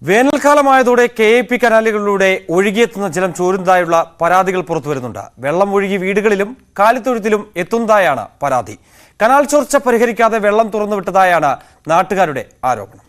വേനൽക്കാലമായതോടെ KAP കനാലുകളിലൂടെ ഒഴുകിയെത്തുന്ന ജലം ചോരുന്നതായുള്ള പരാതികൾ പുറത്തുവരുന്നുണ്ട്. വെള്ളം ഒഴുകി വീടുകളിലും കാലിത്തൊഴുത്തിലും എത്തുന്നതായാണ് പരാതി. കനാൽ ചോർച്ച പരിഹരിക്കാതെ വെള്ളം തുറന്നുവിട്ടതായാണ് നാട്ടുകാരുടെ ആരോപണം.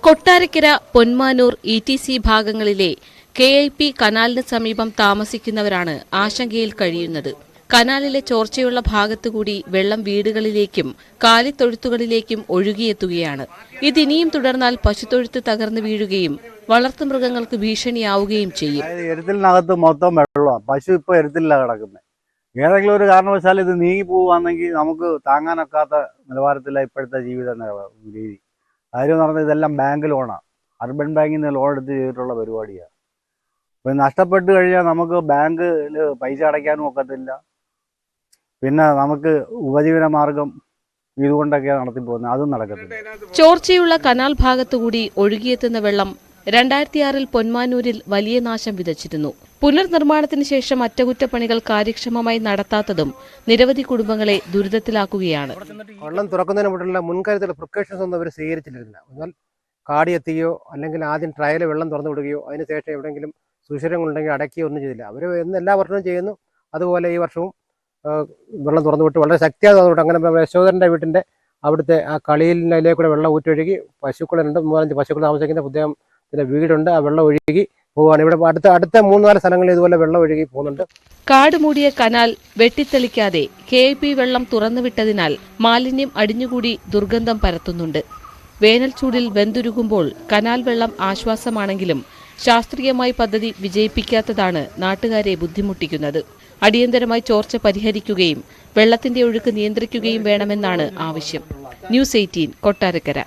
കൊട്ടാരക്കര, പൊന്മാനൂർ, ETC ഭാഗങ്ങളിലെ കെഐപി കനാലിന് സമീപം താമസിക്കുന്നവരാണ് ആശങ്കയിൽ കഴിയുന്നത്. കനാലിലെ ചോർച്ചയുള്ള ഭാഗത്തുകൂടി വെള്ളം വീടുകളിലേക്കും കാലിത്തൊഴുത്തുകളിലേക്കും ഒഴുകിയെത്തുകയാണ്. ഇതിനിയും തുടർന്നാൽ പശുത്തൊഴുത്ത് തകർന്നു വീഴുകയും വളർത്തുമൃഗങ്ങൾക്ക് ഭീഷണിയാവുകയും ചെയ്യും. എരുത്തിനകത്ത് മൊത്തം വെള്ളമാണ്. പശു ഇപ്പോൾ എരുത്തിലാണ് കിടക്കുന്നത്. ഏതെങ്കിലും ഒരു കാരണവശാൽ ഇത് നീങ്ങി പോവുകയാണെങ്കിൽ നമുക്ക് താങ്ങാനൊക്കാത്ത നിലവാരത്തിലാണ് ഇപ്പോഴത്തെ ജീവിത രീതി. കാര്യം എന്ന് പറഞ്ഞാൽ ഇതെല്ലാം ബാങ്ക് ലോണാണ്. അർബൻ ബാങ്കിൽ നിന്ന് ലോൺ എടുത്ത് ചെയ്തിട്ടുള്ള പരിപാടിയാണ്. അപ്പോൾ നഷ്ടപ്പെട്ട് കഴിഞ്ഞാൽ നമുക്ക് ബാങ്കിൽ പൈസ അടയ്ക്കാനും ഒക്കത്തില്ല. പിന്നെ നമുക്ക് ഉപജീവന മാർഗം ഇതുകൊണ്ടൊക്കെയാണ് നടത്തിപ്പോകുന്നത്. അതും നടക്കത്തില്ല. ചോർച്ചയുള്ള കനാൽ ഭാഗത്തുകൂടി ഒഴുകിയെത്തുന്ന വെള്ളം 2006 പൊന്മാനൂരിൽ വലിയ നാശം വിതച്ചിരുന്നു. പുനർനിർമ്മാണത്തിന് ശേഷം അറ്റകുറ്റപ്പണികൾ കാര്യക്ഷമമായി നടത്താത്തതും നിരവധി കുടുംബങ്ങളെ ദുരിതത്തിലാക്കുകയാണ്. വെള്ളം തുറക്കുന്നതിന് മുമ്പുള്ള മുൻകരുതൽ പ്രിക്കോഷൻസ് ഒന്നും അവർ സ്വീകരിച്ചിട്ടില്ല. എന്നാൽ കാടിയെത്തുകയോ അല്ലെങ്കിൽ ആദ്യം ട്രയൽ വെള്ളം തുറന്നു വിടുകയോ അതിനുശേഷം എവിടെയെങ്കിലും സുഷിരങ്ങളുണ്ടെങ്കിൽ അടയ്ക്കുകയോ ഒന്നും ചെയ്തില്ല. അവർ എല്ലാ വർഷവും ചെയ്യുന്നു. അതുപോലെ ഈ വർഷവും വെള്ളം തുറന്നുവിട്ട് വളരെ ശക്തിയായി തുറന്നുവിട്ട് അങ്ങനെ യശോധരൻ്റെ വീട്ടിൻ്റെ അവിടുത്തെ ആ കളിയിലേക്കൂടെ വെള്ളം ഊറ്റൊഴുകി പശുക്കളുണ്ട്. 3-5 പശുക്കൾ താമസിക്കുന്ന അദ്ദേഹത്തിൻ്റെ വീടുണ്ട്. ആ വെള്ളം ഒഴുകി പോവുകയാണ്. ഇവിടെ അടുത്ത 3-4 സ്ഥലങ്ങളിൽ ഇതുപോലെ വെള്ളം ഒഴുകി പോകുന്നുണ്ട്. കാട് മൂടിയ കനാൽ വെട്ടിത്തെളിക്കാതെ കെഐപി വെള്ളം തുറന്നുവിട്ടതിനാൽ മാലിന്യം അടിഞ്ഞുകൂടി ദുർഗന്ധം പരത്തുന്നുണ്ട്. വേനൽ ചൂടിൽ വെന്തുരുകുമ്പോൾ കനാൽ വെള്ളം ആശ്വാസമാണെങ്കിലും ശാസ്ത്രീയമായി പദ്ധതി വിജയിപ്പിക്കാത്തതാണ് നാട്ടുകാരെ ബുദ്ധിമുട്ടിക്കുന്നത്. അടിയന്തരമായി ചോർച്ച പരിഹരിക്കുകയും വെള്ളത്തിന്റെ ഒഴുക്ക് നിയന്ത്രിക്കുകയും വേണമെന്നാണ് ആവശ്യം. ന്യൂസ് 18 കൊട്ടാരക്കര.